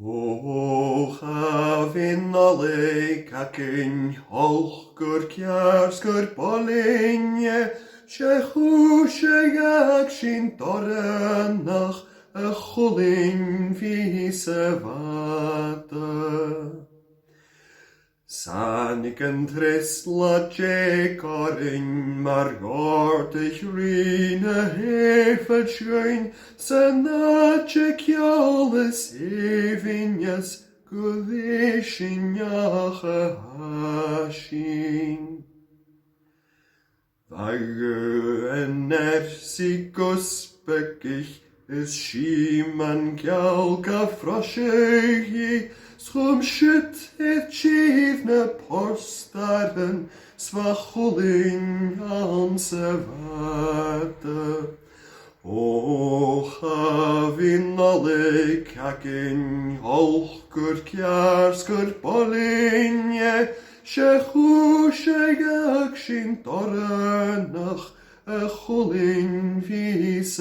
O chafin Nollaig againn gur cèarr gur bolin usbagaich sin dorannach chulain bhàta. Thàinig an treasamh mar dh'òrdaich h-Èipheit san àite ceòl èibhinneas èisinneach sin. Againn usbagaich is sìoman geal froiseadh chùm na pòrstadan chulain an bhàta. O chafin Nollaig againn gur cèarr gur bolin usbagaich sin dorannach chulain bhith